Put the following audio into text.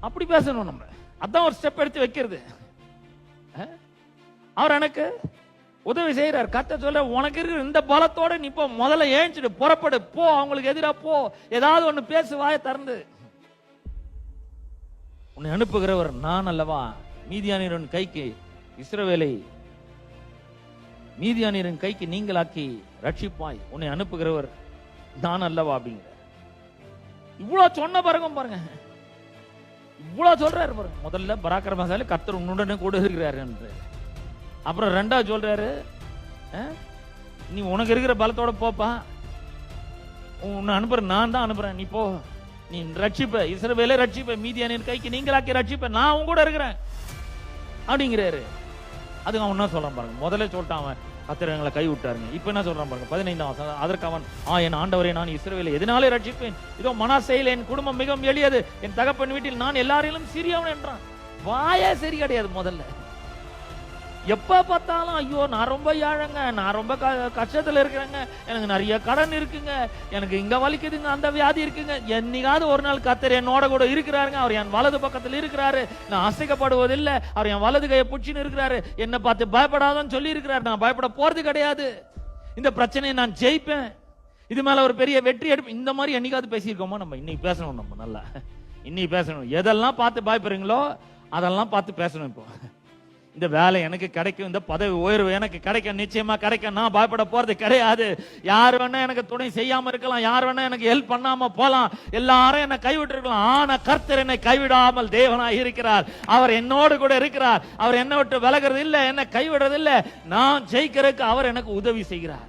அப்படி பேசணும் நம்ம. அதான் ஒரு ஸ்டெப் எடுத்து வைக்கிறது. அவர் எனக்கு உதவி செய்யறார். கர்த்தர் சொல்ற, உனக்கு இருக்கிற இந்த பலத்தோட நீ போ, முதல்ல ஏஞ்சிடு, புறப்படு, போ, அவங்களுக்கு எதிராக போ, ஏதாவது ஒண்ணு பேசு, வாயை திறந்து. உன்னை அனுப்புகிறவர் நான் அல்லவா? மீதியானியரின் கைக்கு இஸ்ரவேலை மீதியானியரின் கைக்கு நீங்களாக்கி ரட்சிப்பாய், உன்னை அனுப்புகிறவர் நான் அல்லவா அப்படிங்கிற. இவ்வளவு சொன்ன பிறகும் பாருங்க, இவ்வளவு சொல்றாரு பாருங்க. முதல்ல பராக்கிரமசாலி, கர்த்தர் உன்னுடனே கூட இருக்கிறாரு என்று. அப்புறம் ரெண்டாவது சொல்றாரு, நீ உனக்கு இருக்கிற பலத்தோட போப்பா, உன்னை அனுப்புற நான் தான் அனுப்புறேன், நீ போ, நீ ரட்சிப்ப, இஸ்ரவேலை ரட்சிப்ப, மீதியானியரின் கைக்கு நீங்களாக்கி ரட்சிப்ப, நான் உன் கூட இருக்கிறேன் அப்படிங்கிறாரு. அதுக்கு அவன் என்ன சொல்றான் பாருங்க. முதல்ல சொல்லிட்டான் அவன், கர்த்தர் எங்களை கை விட்டாருங்க. இப்ப என்ன சொல்றான் பாருங்க, 15ஆம் வசனம். அதற்கு அவன், என் ஆண்டவரே, நான் இஸ்ரவேலை எதனாலே ரட்சிப்பேன்? இதோ மனாசேயில் என் குடும்பம் மிகவும் எளியது, என் தகப்பன் வீட்டில் நான் எல்லாரிலும் சிறியவன் என்றான். வாயே சரி கிடையாது. முதல்ல எப்ப பார்த்தாலும், ஐயோ நான் ரொம்ப ஏழைங்க, நான் ரொம்ப கஷ்டத்துல இருக்கிறேங்க, எனக்கு நிறைய கடன் இருக்குங்க, எனக்கு இங்க வலிக்குதுங்க, அந்த வியாதி இருக்குங்க. என்னைக்காவது ஒரு நாள் கர்த்தர் என்னோட கூட இருக்கிறாருங்க, அவர் என் வலது பக்கத்தில் இருக்கிறாரு, நான் அசைக்கப்படுவதில்லை, அவர் என் வலது கையை புடிச்சுன்னு இருக்கிறாரு, என்ன பார்த்து பயப்படாதன்னு சொல்லி இருக்கிறாரு, நான் பயப்பட போறது கிடையாது, இந்த பிரச்சனையை நான் ஜெயிப்பேன், இது மேல ஒரு பெரிய வெற்றி எடுப்பேன். இந்த மாதிரி என்னைக்காவது பேசியிருக்கோமோ? நம்ம இன்னைக்கு பேசணும். நம்ம நல்லா இன்னைக்கு பேசணும். எதெல்லாம் பார்த்து பயப்படுறீங்களோ அதெல்லாம் பார்த்து பேசணும். இப்போ இந்த வேலை எனக்கு கிடைக்கும், இந்த பதவி உயர்வு எனக்கு கிடைக்கும், நிச்சயமா கிடைக்கும், நான் பயப்பட போறது கிடையாது. யார் வேணா எனக்கு துணை செய்யாம இருக்கலாம், யார் வேணா எனக்கு ஹெல்ப் பண்ணாம போலாம், எல்லாரும் என்னை கைவிட்டு இருக்கலாம், ஆனா கர்த்தர் என்னை கைவிடாமல் தேவனாய் இருக்கிறார். அவர் என்னோடு கூட இருக்கிறார். அவர் என்னை விட்டு விலகிறது இல்லை, என்னை கைவிடுறது இல்லை. நான் ஜெயிக்கிறதுக்கு அவர் எனக்கு உதவி செய்கிறார்.